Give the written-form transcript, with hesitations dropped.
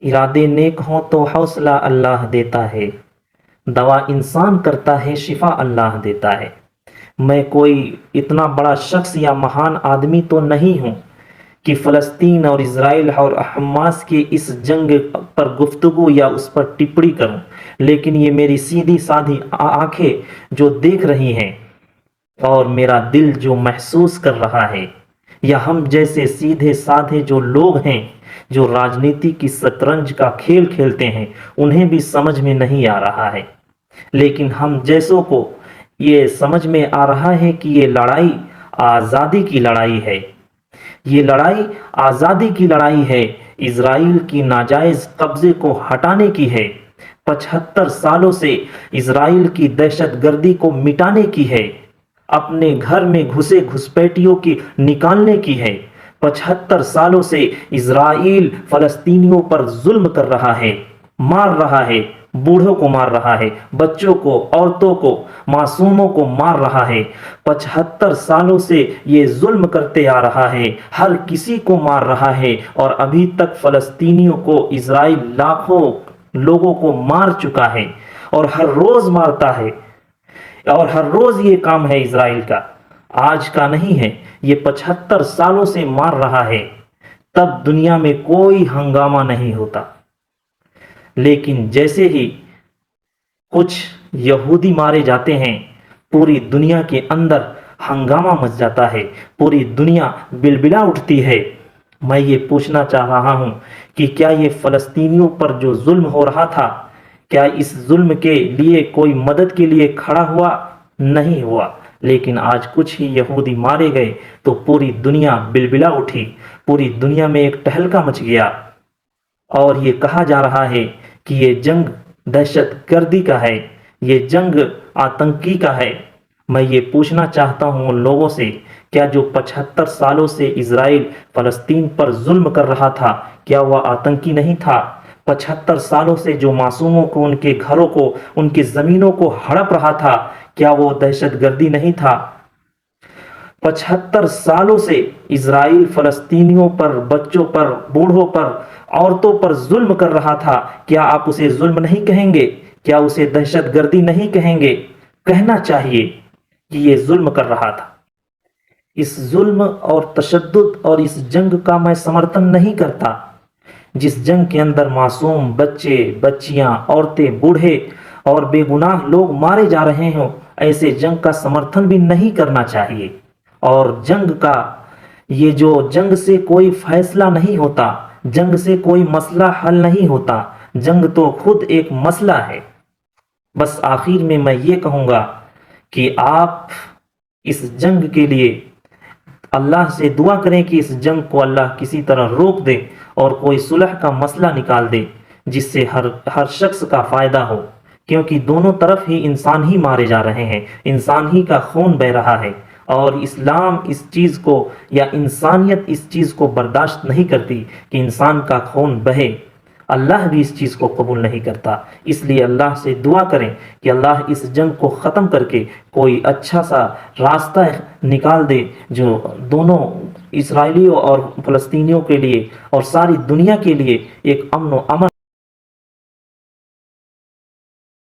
ارادے نیک ہوں تو حوصلہ اللہ دیتا ہے، دوا انسان کرتا ہے، شفا اللہ دیتا ہے۔ میں کوئی اتنا بڑا شخص یا مہان آدمی تو نہیں ہوں کہ فلسطین اور اسرائیل اور حماس کی اس جنگ پر گفتگو یا اس پر ٹپڑی کروں، لیکن یہ میری سیدھی سادھی آنکھیں جو دیکھ رہی ہیں اور میرا دل جو محسوس کر رہا ہے، یا ہم جیسے سیدھے سادھے جو لوگ ہیں جو راجنیتی کی شطرنج کا کھیل کھیلتے ہیں، انہیں بھی سمجھ میں نہیں آ رہا ہے۔ لیکن ہم جیسوں کو یہ سمجھ میں آ رہا ہے کہ یہ لڑائی آزادی کی لڑائی ہے، یہ لڑائی آزادی کی لڑائی ہے، اسرائیل کی ناجائز قبضے کو ہٹانے کی ہے، 75 سالوں سے اسرائیل کی دہشت گردی کو مٹانے کی ہے، اپنے گھر میں گھسے گھسپیٹیوں کی نکالنے کی ہے۔ 75 سالوں سے اسرائیل فلسطینیوں پر ظلم کر رہا ہے، مار رہا ہے، بوڑھوں کو مار رہا ہے، بچوں کو، عورتوں کو، معصوموں کو مار رہا ہے۔ 75 سالوں سے یہ ظلم کرتے آ رہا ہے، ہر کسی کو مار رہا ہے، اور ابھی تک فلسطینیوں کو اسرائیل لاکھوں لوگوں کو مار چکا ہے، اور ہر روز مارتا ہے، اور ہر روز یہ کام ہے اسرائیل کا، آج کا نہیں ہے، یہ 75 سالوں سے مار رہا ہے۔ تب دنیا میں کوئی ہنگامہ نہیں ہوتا، لیکن جیسے ہی کچھ یہودی مارے جاتے ہیں، پوری دنیا کے اندر ہنگامہ مچ جاتا ہے، پوری دنیا بلبلا اٹھتی ہے۔ میں یہ پوچھنا چاہ رہا ہوں کہ کیا یہ فلسطینیوں پر جو ظلم ہو رہا تھا، کیا اس ظلم کے لیے کوئی مدد کے لیے کھڑا ہوا؟ نہیں ہوا، لیکن آج کچھ ہی یہودی مارے گئے تو پوری دنیا بلبلا اٹھی، پوری دنیا میں ایک تہلکہ مچ گیا، اور یہ کہا جا رہا ہے کہ یہ جنگ دہشت گردی کا ہے، یہ جنگ آتنکی کا ہے۔ میں یہ پوچھنا چاہتا ہوں ان لوگوں سے، کیا جو 75 سالوں سے اسرائیل فلسطین پر ظلم کر رہا تھا، کیا وہ آتنکی نہیں تھا؟ 75 سالوں سے جو معصوموں کو، ان کے گھروں کو، ان کی زمینوں کو ہڑپ رہا تھا، کیا وہ دہشت گردی نہیں تھا؟ 75 سالوں سے اسرائیل فلسطینیوں پر، بچوں پر، بوڑھوں پر، عورتوں پر ظلم کر رہا تھا، کیا آپ اسے ظلم نہیں کہیں گے؟ کیا اسے دہشت گردی نہیں کہیں گے؟ کہنا چاہیے کہ یہ ظلم کر رہا تھا۔ اس ظلم اور تشدد اور اس جنگ کا میں سمرتھن نہیں کرتا، جس جنگ کے اندر معصوم بچے، بچیاں، عورتیں، بوڑھے اور بے گناہ لوگ مارے جا رہے ہوں، ایسے جنگ کا سمرتھن بھی نہیں کرنا چاہیے۔ اور جنگ سے کوئی فیصلہ نہیں ہوتا، جنگ سے کوئی مسئلہ حل نہیں ہوتا، جنگ تو خود ایک مسئلہ ہے۔ بس آخر میں یہ کہوں گا کہ آپ اس جنگ کے لیے اللہ سے دعا کریں کہ اس جنگ کو اللہ کسی طرح روک دے اور کوئی صلح کا مسئلہ نکال دے، جس سے ہر شخص کا فائدہ ہو، کیونکہ دونوں طرف ہی انسان ہی مارے جا رہے ہیں، انسان ہی کا خون بہ رہا ہے، اور اسلام اس چیز کو، یا انسانیت اس چیز کو برداشت نہیں کرتی کہ انسان کا خون بہے۔ اللہ بھی اس چیز کو قبول نہیں کرتا۔ اس لیے اللہ سے دعا کریں کہ اللہ اس جنگ کو ختم کر کے کوئی اچھا سا راستہ نکال دے، جو دونوں اسرائیلیوں اور فلسطینیوں کے لیے اور ساری دنیا کے لیے ایک امن و امن